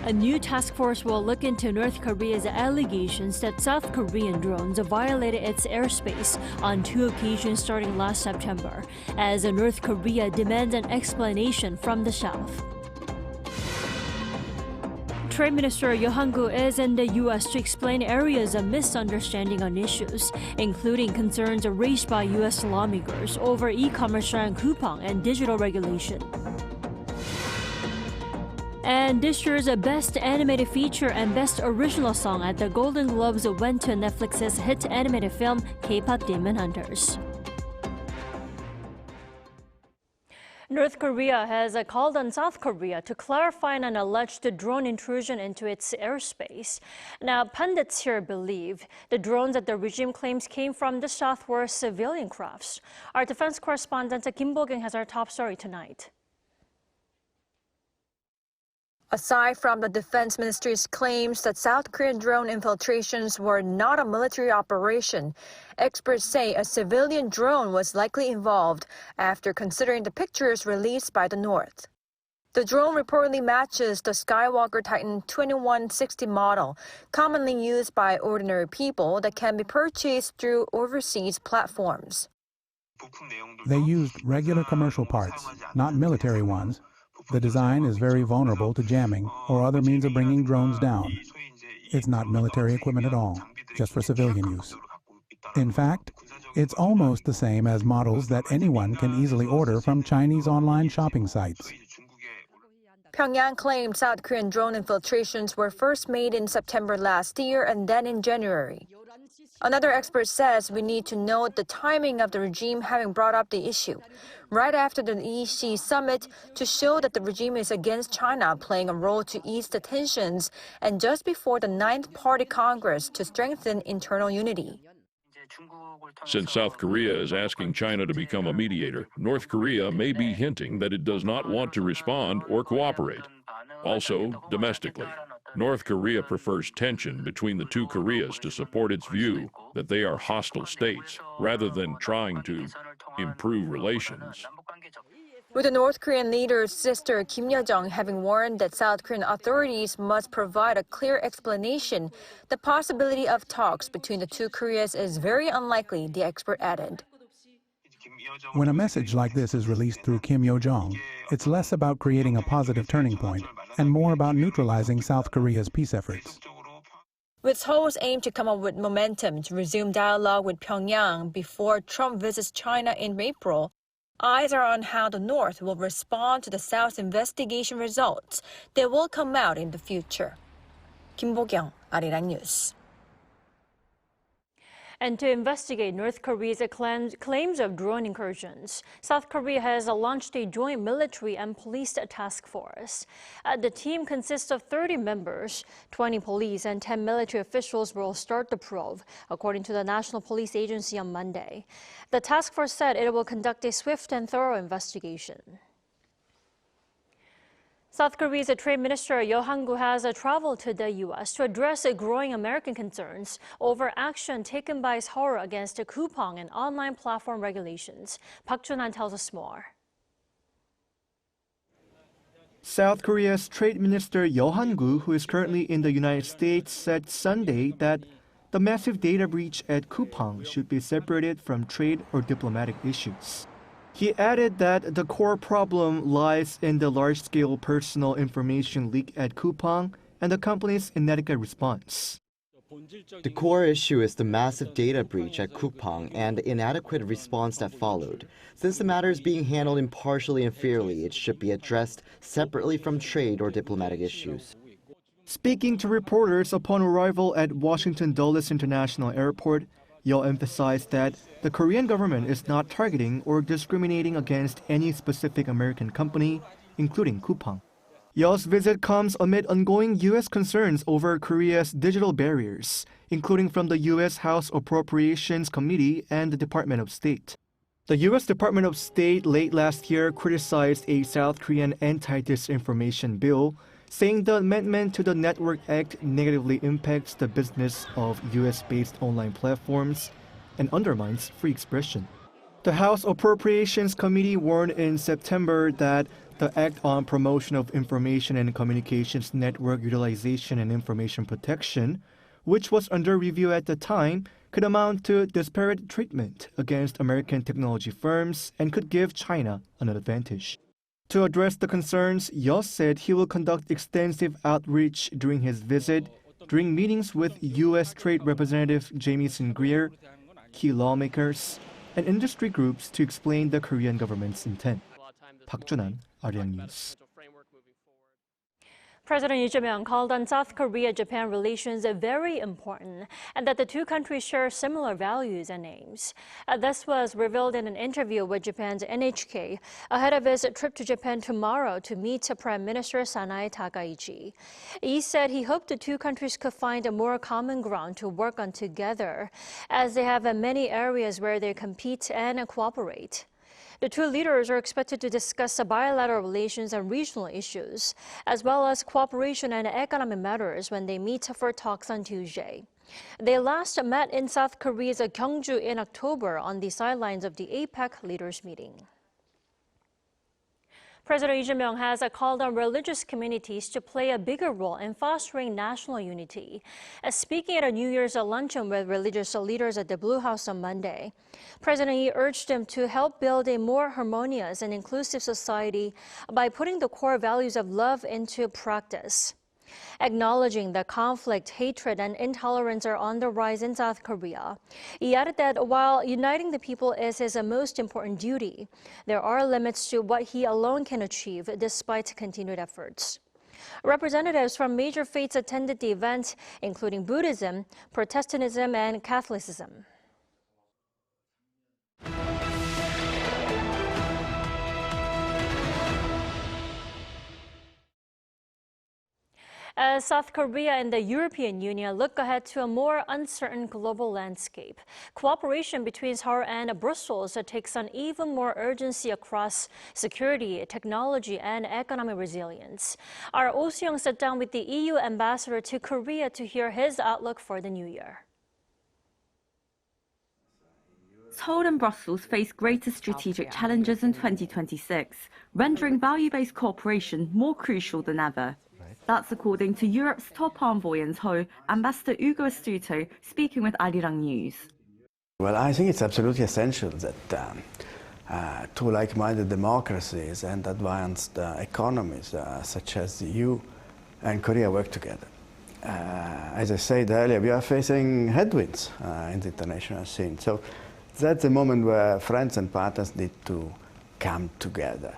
A new task force will look into North Korea's allegations that South Korean drones violated its airspace on 2 occasions starting last September, as North Korea demands an explanation from the South. Trade Minister Yohangu is in the U.S. to explain areas of misunderstanding on issues, including concerns raised by U.S. lawmakers over e-commerce giant Coupang and digital regulation. And this year's Best Animated Feature and Best Original Song at the Golden Globes went to Netflix's hit animated film KPop Demon Hunters. North Korea has called on South Korea to clarify an alleged drone intrusion into its airspace. Now, pundits here believe the drones that the regime claims came from the South were civilian crafts. Our defense correspondent Kim Bo-kyung has our top story tonight. Aside from the Defense Ministry's claims that South Korean drone infiltrations were not a military operation, experts say a civilian drone was likely involved after considering the pictures released by the North. The drone reportedly matches the Skywalker Titan 2160 model, commonly used by ordinary people that can be purchased through overseas platforms. They used regular commercial parts, not military ones. The design is very vulnerable to jamming or other means of bringing drones down. It's not military equipment at all, just for civilian use. In fact, it's almost the same as models that anyone can easily order from Chinese online shopping sites. Pyongyang claimed South Korean drone infiltrations were first made in September last year and then in January. Another expert says we need to note the timing of the regime having brought up the issue, right after the EJAE summit to show that the regime is against China playing a role to ease the tensions, and just before the 9th Party Congress to strengthen internal unity. Since South Korea is asking China to become a mediator, North Korea may be hinting that it does not want to respond or cooperate. Also, domestically, North Korea prefers tension between the two Koreas to support its view that they are hostile states, rather than trying to improve relations. With the North Korean leader's sister Kim Yo-jong having warned that South Korean authorities must provide a clear explanation, the possibility of talks between the two Koreas is very unlikely, the expert added. When a message like this is released through Kim Yo-jong, it's less about creating a positive turning point and more about neutralizing South Korea's peace efforts. With Seoul's aim to come up with momentum to resume dialogue with Pyongyang before Trump visits China in April, eyes are on how the North will respond to the South's investigation results that will come out in the future. Kim Bo-kyung, Arirang News. And to investigate North Korea's claims of drone incursions, South Korea has launched a joint military and police task force. The team consists of 30 members, 20 police and 10 military officials will start the probe, according to the National Police Agency on Monday. The task force said it will conduct a swift and thorough investigation. South Korea's Trade Minister Yohangu has traveled to the U.S. to address growing American concerns over action taken by Seoul against Coupang and online platform regulations. Park Jun-han tells us more. South Korea's Trade Minister Yohangu, who is currently in the United States, said Sunday that the massive data breach at Coupang should be separated from trade or diplomatic issues. He added that the core problem lies in the large-scale personal information leak at Coupang and the company's inadequate response. The core issue is the massive data breach at Coupang and the inadequate response that followed. Since the matter is being handled impartially and fairly, it should be addressed separately from trade or diplomatic issues. Speaking to reporters upon arrival at Washington Dulles International Airport, Yo emphasized that the Korean government is not targeting or discriminating against any specific American company, including Coupang. Yo's visit comes amid ongoing U.S. concerns over Korea's digital barriers, including from the U.S. House Appropriations Committee and the Department of State. The U.S. Department of State late last year criticized a South Korean anti-disinformation bill, saying the amendment to the Network Act negatively impacts the business of U.S.-based online platforms and undermines free expression. The House Appropriations Committee warned in September that The Act on Promotion of Information and Communications Network Utilization and Information Protection, which was under review at the time, could amount to disparate treatment against American technology firms and could give China an advantage. To address the concerns, Yo said he will conduct extensive outreach during his visit, during meetings with U.S. Trade Representative Jamieson Greer, key lawmakers, and industry groups to explain the Korean government's intent. Park Jun-an, Arirang News. President Lee Jae-myung called on South Korea-Japan relations very important and that the two countries share similar values and aims. This was revealed in an interview with Japan's NHK ahead of his trip to Japan tomorrow to meet Prime Minister Sanae Takaichi. Lee said he hoped the two countries could find a more common ground to work on together, as they have many areas where they compete and cooperate. The two leaders are expected to discuss bilateral relations and regional issues, as well as cooperation and economic matters when they meet for talks on Tuesday. They last met in South Korea's Gyeongju in October on the sidelines of the APEC leaders meeting. President Lee Jae-myung has called on religious communities to play a bigger role in fostering national unity. Speaking at a New Year's luncheon with religious leaders at the Blue House on Monday, President Lee urged them to help build a more harmonious and inclusive society by putting the core values of love into practice. Acknowledging that conflict, hatred, and intolerance are on the rise in South Korea, he added that while uniting the people is his most important duty, there are limits to what he alone can achieve despite continued efforts. Representatives from major faiths attended the event, including Buddhism, Protestantism, and Catholicism. As South Korea and the European Union look ahead to a more uncertain global landscape, cooperation between Seoul and Brussels takes on even more urgency across security, technology, and economic resilience. Our Oh Soo-young sat down with the EU ambassador to Korea to hear his outlook for the new year. Seoul and Brussels face greater strategic challenges in 2026, rendering value-based cooperation more crucial than ever. That's according to Europe's top envoy in Seoul, Ambassador Ugo Astuto, speaking with Arirang News. Well, I think it's absolutely essential that two like-minded democracies and advanced economies such as the EU and Korea work together. As I said earlier, we are facing headwinds in the international scene. So that's a moment where friends and partners need to come together.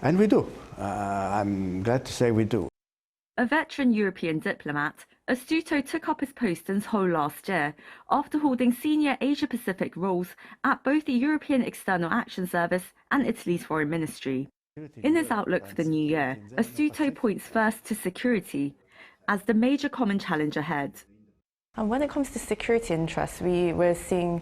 And we do. I'm glad to say we do. A veteran European diplomat, Astuto took up his post in Seoul last year after holding senior Asia-Pacific roles at both the European External Action Service and Italy's Foreign Ministry. In his outlook for the new year, Astuto points first to security as the major common challenge ahead. And when it comes to security interests, we're seeing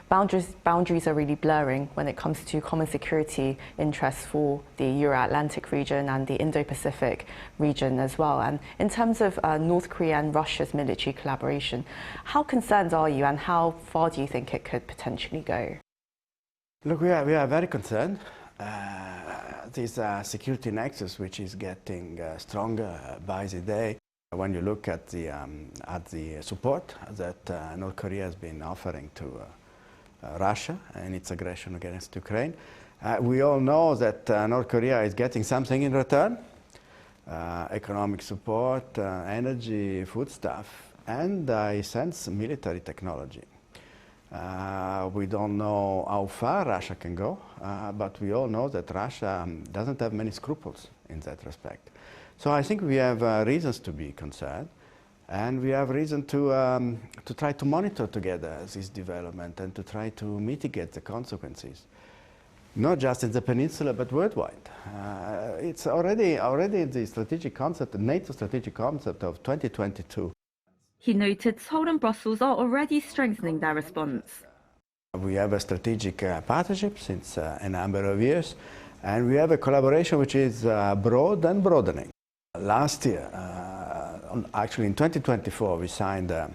boundaries are really blurring when it comes to common security interests for the Euro-Atlantic region and the Indo-Pacific region as well. And in terms of North Korea and Russia's military collaboration, how concerned are you and how far do you think it could potentially go? Look, we are very concerned. This security nexus, which is getting stronger by the day. When you look at the support that North Korea has been offering to Russia and its aggression against Ukraine, we all know that North Korea is getting something in return: economic support, energy, foodstuff, and I sense military technology. We don't know how far Russia can go, but we all know that Russia doesn't have many scruples in that respect. So I think we have reasons to be concerned, and we have reason to try to monitor together this development and to try to mitigate the consequences, not just in the peninsula but worldwide. It's already the strategic concept, the NATO strategic concept of 2022. He noted Seoul and Brussels are already strengthening their response. We have a strategic partnership since a number of years, and we have a collaboration which is broad and broadening. Last year, actually in 2024, we signed a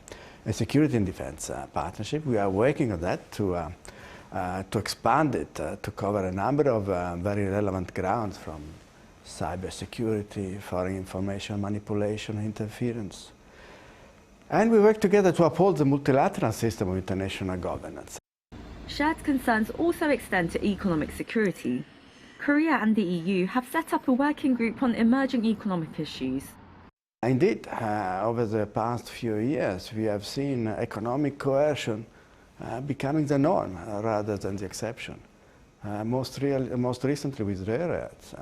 security and defense partnership. We are working on that to expand it to cover a number of very relevant grounds, from cybersecurity, foreign information manipulation, interference. And we work together to uphold the multilateral system of international governance. Shared concerns also extend to economic security. Korea and the EU have set up a working group on emerging economic issues. Indeed, over the past few years, we have seen economic coercion becoming the norm rather than the exception. Most recently with rare earths,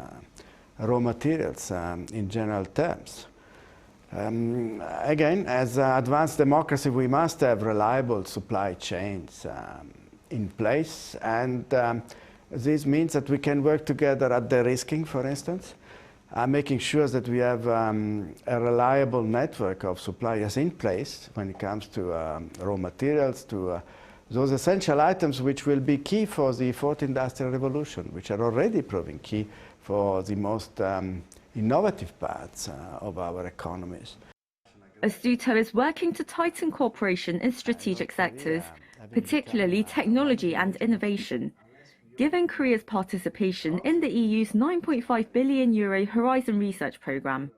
raw materials in general terms. Again, as advanced democracy, we must have reliable supply chains in place, and this means that we can work together at de-risking, for instance, making sure that we have a reliable network of suppliers in place when it comes to raw materials, to those essential items which will be key for the fourth industrial revolution, which are already proving key for the most innovative parts of our economies. Astuto is working to tighten cooperation in strategic sectors, particularly technology and innovation, given Korea's participation in the EU's €9.5 billion Horizon Research Programme.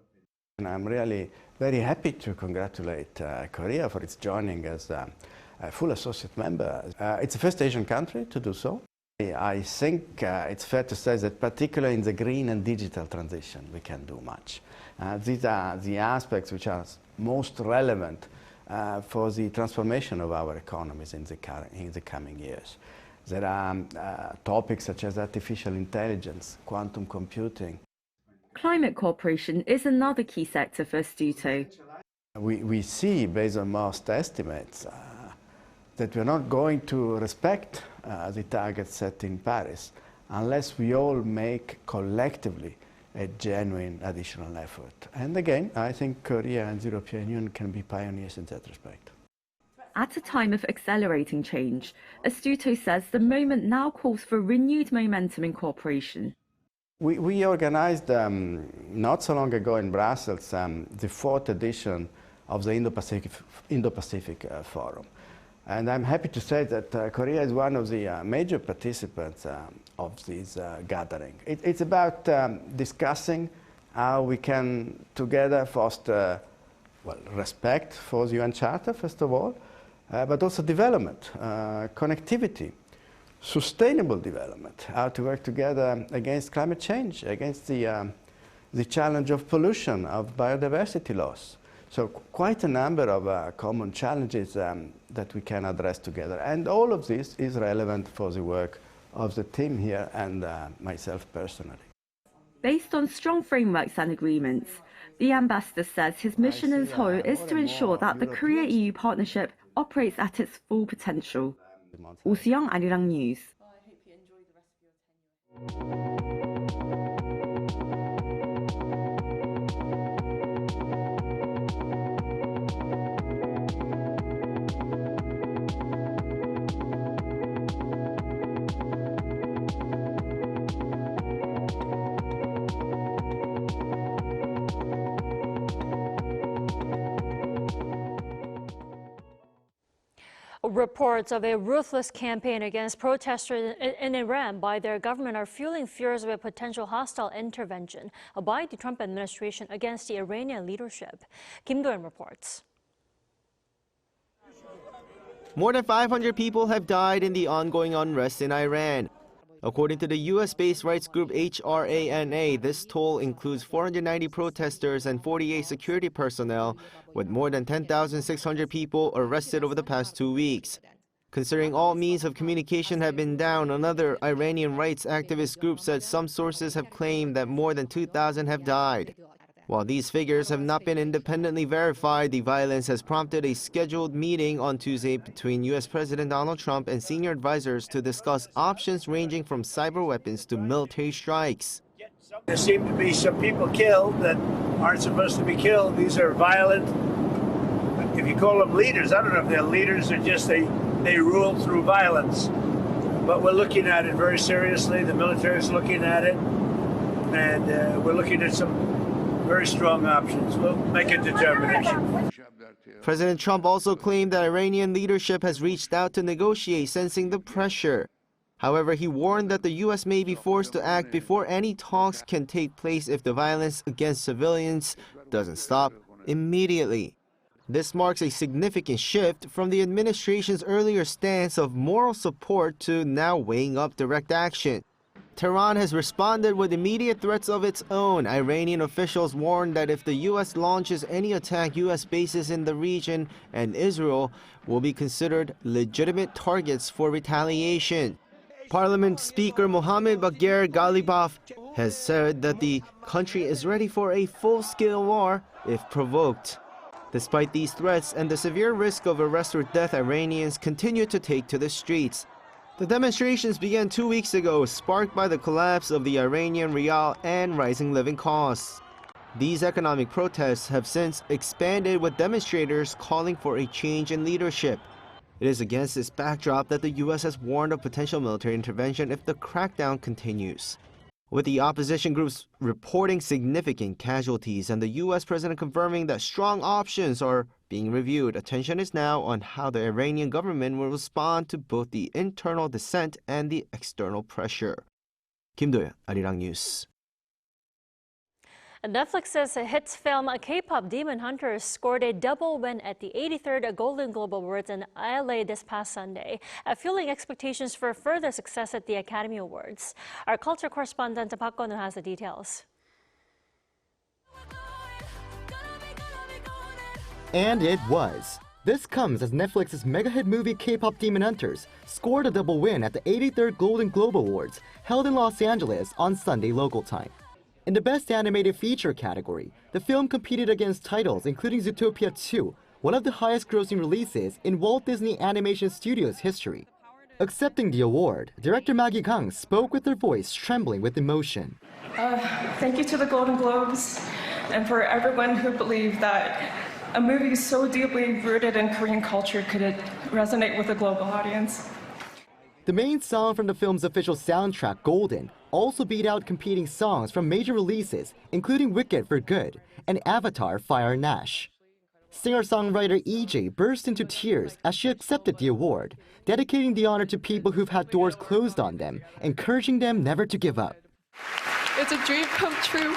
I'm really very happy to congratulate Korea for its joining as a full associate member. It's the first Asian country to do so. I think it's fair to say that particularly in the green and digital transition we can do much. These are the aspects which are most relevant for the transformation of our economies in the coming years. There are topics such as artificial intelligence, quantum computing. Climate cooperation is another key sector for Astuto. We see, based on most estimates, that we're not going to respect the targets set in Paris unless we all make collectively a genuine additional effort. And again, I think Korea and the European Union can be pioneers in that respect. At a time of accelerating change, Astuto says the moment now calls for renewed momentum in cooperation. We organized not so long ago in Brussels the fourth edition of the Indo-Pacific Forum. And I'm happy to say that Korea is one of the major participants of this gathering. It's about discussing how we can together foster respect for the UN Charter, first of all, but also development, connectivity, sustainable development, how to work together against climate change, against the challenge of pollution, of biodiversity loss. So quite a number of common challenges that we can address together. And all of this is relevant for the work of the team here and myself personally. Based on strong frameworks and agreements, the ambassador says his mission in Seoul is to ensure that the Korea-EU partnership operates at its full potential. Seoul Arirang News. Reports of a ruthless campaign against protesters in Iran by their government are fueling fears of a potential hostile intervention by the Trump administration against the Iranian leadership. Kim Do-yeon reports. More than 500 people have died in the ongoing unrest in Iran. According to the U.S.-based rights group HRANA, this toll includes 490 protesters and 48 security personnel, with more than 10,600 people arrested over the past 2 weeks. Considering all means of communication have been down, another Iranian rights activist group said some sources have claimed that more than 2,000 have died. While these figures have not been independently verified, the violence has prompted a scheduled meeting on Tuesday between U.S. President Donald Trump and senior advisors to discuss options ranging from cyber weapons to military strikes. There seem to be some people killed that aren't supposed to be killed. These are violent, if you call them leaders, I don't know if they're leaders or just they rule through violence. But we're looking at it very seriously. The military is looking at it, and we're looking at some very strong options. We'll make a determination. President Trump also claimed that Iranian leadership has reached out to negotiate, sensing the pressure. However, he warned that the U.S. may be forced to act before any talks can take place if the violence against civilians doesn't stop immediately. This marks a significant shift from the administration's earlier stance of moral support to now weighing up direct action. Tehran has responded with immediate threats of its own. Iranian officials warned that if the U.S. launches any attack, U.S. bases in the region and Israel will be considered legitimate targets for retaliation. Parliament Speaker Mohammad Bagher Ghalibaf has said that the country is ready for a full-scale war if provoked. Despite these threats and the severe risk of arrest or death, Iranians continue to take to the streets. The demonstrations began 2 weeks ago, sparked by the collapse of the Iranian rial and rising living costs. These economic protests have since expanded, with demonstrators calling for a change in leadership. It is against this backdrop that the U.S. has warned of potential military intervention if the crackdown continues. With the opposition groups reporting significant casualties and the U.S. president confirming that strong options are being reviewed, attention is now on how the Iranian government will respond to both the internal dissent and the external pressure. Kim Do-yeon, Arirang News. Netflix's hits film K-pop Demon Hunters scored a double win at the 83rd Golden Globe Awards in LA this past Sunday, fueling expectations for further success at the Academy Awards. Our culture correspondent Park Gon-woo has the details. And it was. This comes as Netflix's mega-hit movie K-pop Demon Hunters scored a double win at the 83rd Golden Globe Awards held in Los Angeles on Sunday local time. In the Best Animated Feature category, the film competed against titles including Zootopia 2, one of the highest-grossing releases in Walt Disney Animation Studios history. Accepting the award, director Maggie Kang spoke with her voice trembling with emotion. Thank you to the Golden Globes and for everyone who believed that a movie so deeply rooted in Korean culture could resonate with a global audience. The main song from the film's official soundtrack, Golden, also beat out competing songs from major releases, including Wicked for Good and Avatar Fire and Ash. Singer-songwriter EJAE burst into tears as she accepted the award, dedicating the honor to people who've had doors closed on them, encouraging them never to give up. It's a dream come true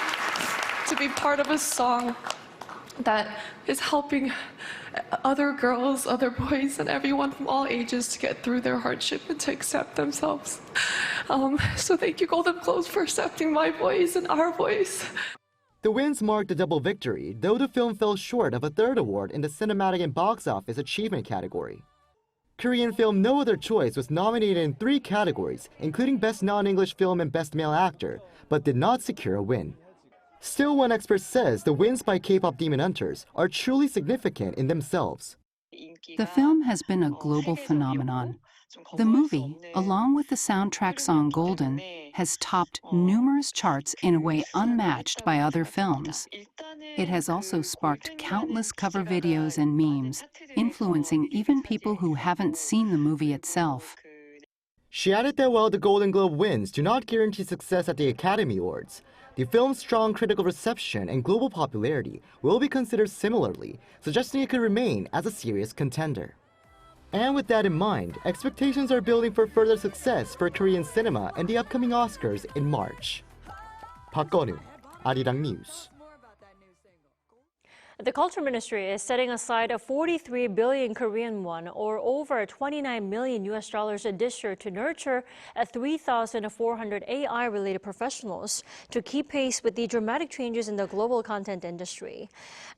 to be part of a song that is helping other girls, other boys, and everyone from all ages to get through their hardship and to accept themselves. So thank you, Golden Globes, for accepting my voice and our voice. The wins marked a double victory, though the film fell short of a third award in the Cinematic and Box Office Achievement category. Korean film No Other Choice was nominated in 3 categories, including Best Non-English Film and Best Male Actor, but did not secure a win. Still, one expert says the wins by K-pop Demon Hunters are truly significant in themselves. The film has been a global phenomenon. The movie, along with the soundtrack song Golden, has topped numerous charts in a way unmatched by other films. It has also sparked countless cover videos and memes, influencing even people who haven't seen the movie itself. She added that while the Golden Globe wins do not guarantee success at the Academy Awards, the film's strong critical reception and global popularity will be considered similarly, suggesting it could remain as a serious contender. And with that in mind, expectations are building for further success for Korean cinema and the upcoming Oscars in March. Park Gon-woo, Arirang News. The Culture Ministry is setting aside 43 billion Korean won, or over $29 million this year, to nurture 3,400 AI-related professionals to keep pace with the dramatic changes in the global content industry.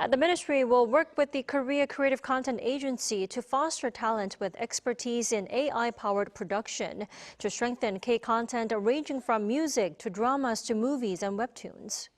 The ministry will work with the Korea Creative Content Agency to foster talent with expertise in AI-powered production to strengthen K-content ranging from music to dramas to movies and webtoons.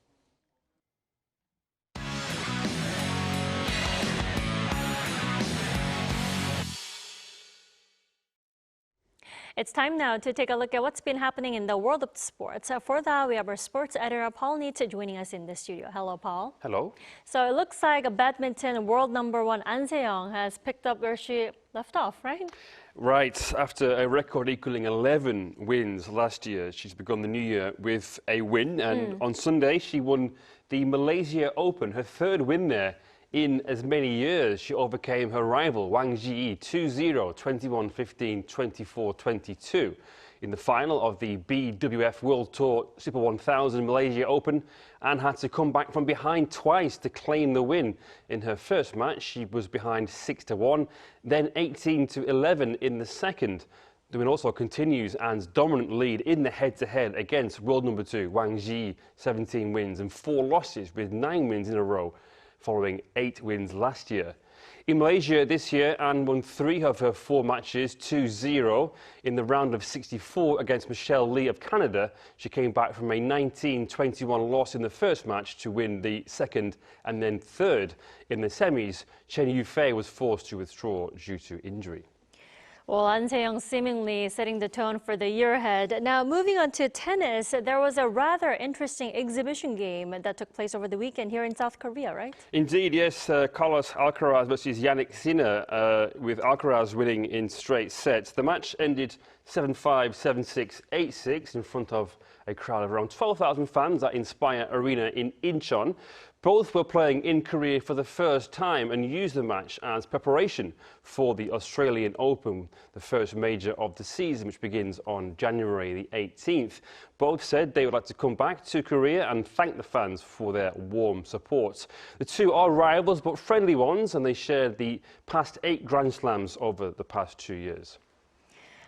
It's time now to take a look at what's been happening in the world of sports. For that, we have our sports editor, Paul Neitz, joining us in the studio. Hello, Paul. Hello. So it looks like badminton world #1 An Se-young has picked up where she left off, right? Right. After a record equaling 11 wins last year, she's begun the new year with a win. And on Sunday, she won the Malaysia Open, her 3rd win there in as many years. She overcame her rival Wang Ji 2-0, 21-15, 24-22. in the final of the BWF World Tour Super 1000 Malaysia Open and had to come back from behind twice to claim the win. In her first match, she was behind 6-1, then 18-11 in the second. The win also continues Anne's dominant lead in the head-to-head against world number 2, Wang Ji, 17 wins and 4 losses with 9 wins in a row, following 8 wins last year. In Malaysia this year, Anne won 3 of her 4 matches 2-0. In the round of 64 against Michelle Lee of Canada, she came back from a 19-21 loss in the first match to win the second and then third. In the semis, Chen Yufei was forced to withdraw due to injury. Well, An Se-young seemingly setting the tone for the year ahead. Now, moving on to tennis, there was a rather interesting exhibition game that took place over the weekend here in South Korea, right? Indeed, yes. Carlos Alcaraz versus Yannick Sinner, with Alcaraz winning in straight sets. The match ended 7-5, 7-6, 8-6 in front of a crowd of around 12,000 fans at Inspire Arena in Incheon. Both were playing in Korea for the first time and used the match as preparation for the Australian Open, the first major of the season, which begins on January the 18th. Both said they would like to come back to Korea and thank the fans for their warm support. The two are rivals but friendly ones, and they shared the past 8 Grand Slams over the past 2 years.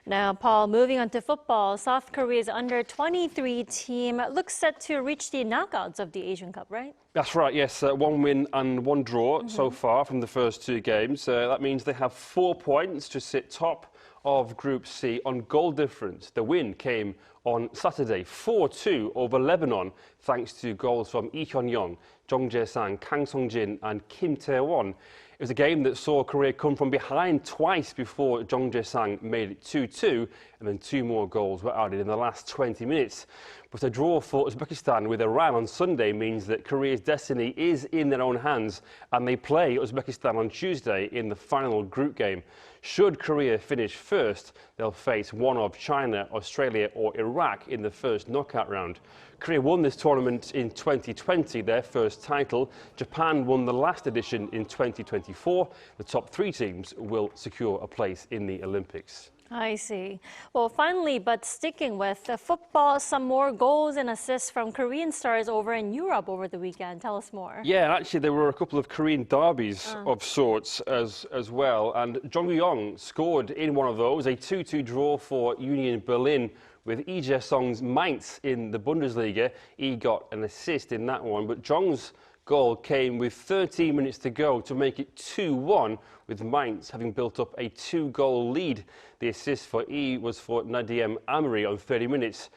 Now, Paul, moving on to football, South Korea's under-23 team looks set to reach the knockouts of the Asian Cup, right? That's right, yes. 1 win and 1 draw so far from the first 2 games. That means they have 4 points to sit top of Group C on goal difference. The win came on Saturday, 4-2 over Lebanon, thanks to goals from Lee Hyun-young, Jung Jae-sang, Kang Sung-jin and Kim Tae-won. It was a game that saw Korea come from behind twice before Jung Jae-sang made it 2-2, and then 2 more goals were added in the last 20 minutes. But a draw for Uzbekistan with Iran on Sunday means that Korea's destiny is in their own hands, and they play Uzbekistan on Tuesday in the final group game. Should Korea finish first, they'll face one of China, Australia or Iraq in the first knockout round. Korea won this tournament in 2020, their first title. Japan won the last edition in 2024. The top 3 teams will secure a place in the Olympics. I see. Well, finally, but sticking with football, some more goals and assists from Korean stars over in Europe over the weekend. Tell us more. Yeah, actually there were a couple of Korean derbies of sorts as well. And Jung Woo-young scored in one of those, a 2-2 draw for Union Berlin with EJAE Mainz in the Bundesliga. He got an assist in that one, but Jung's goal came with 13 minutes to go to make it 2-1, with Mainz having built up a 2-goal lead. The assist for E was for Nadiem Amri on 30 minutes,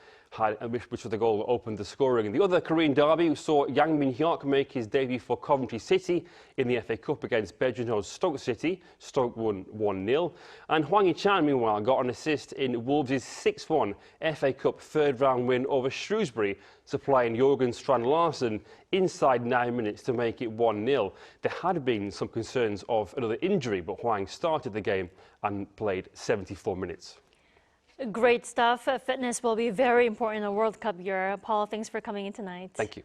which was the goal that opened the scoring. The other Korean derby saw Yang Min-hyuk make his debut for Coventry City in the FA Cup against Bedford's Stoke City. Stoke won 1-0. And Hwang Hee-chan, meanwhile, got an assist in Wolves' 6-1 FA Cup third-round win over Shrewsbury, supplying Jørgen Strand Larsen inside 9 minutes to make it 1-0. There had been some concerns of another injury, but Hwang started the game and played 74 minutes. Great stuff. Fitness will be very important in the World Cup year. Paul, thanks for coming in tonight. Thank you.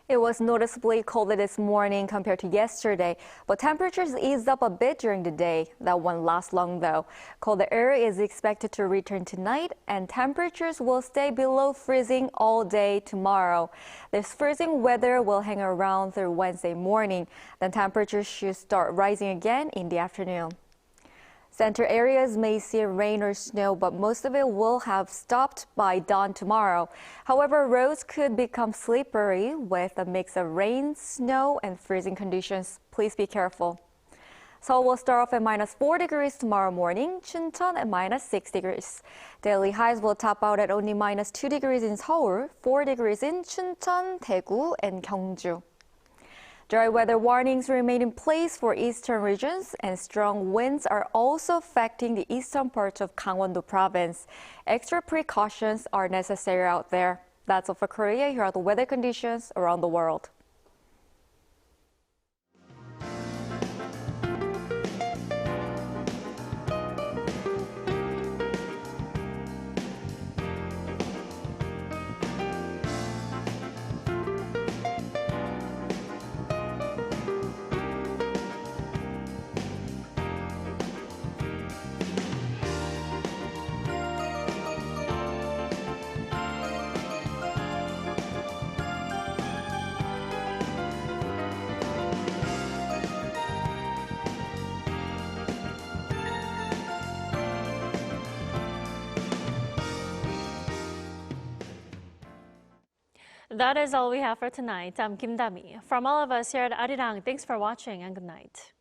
It was noticeably colder this morning compared to yesterday, but temperatures eased up a bit during the day. That won't last long though. Colder air is expected to return tonight, and temperatures will stay below freezing all day tomorrow. This freezing weather will hang around through Wednesday morning. Then temperatures should start rising again in the afternoon. Center areas may see rain or snow, but most of it will have stopped by dawn tomorrow. However, roads could become slippery with a mix of rain, snow, and freezing conditions. Please be careful. Seoul will start off at -4 degrees tomorrow morning, Chuncheon at -6 degrees. Daily highs will top out at only -2 degrees in Seoul, 4 degrees in Chuncheon, Daegu, and Gyeongju. Dry weather warnings remain in place for eastern regions, and strong winds are also affecting the eastern parts of Gangwon-do province. Extra precautions are necessary out there. That's all for Korea. Here are the weather conditions around the world. That is all we have for tonight. I'm Kim Dami. From all of us here at Arirang, thanks for watching and good night.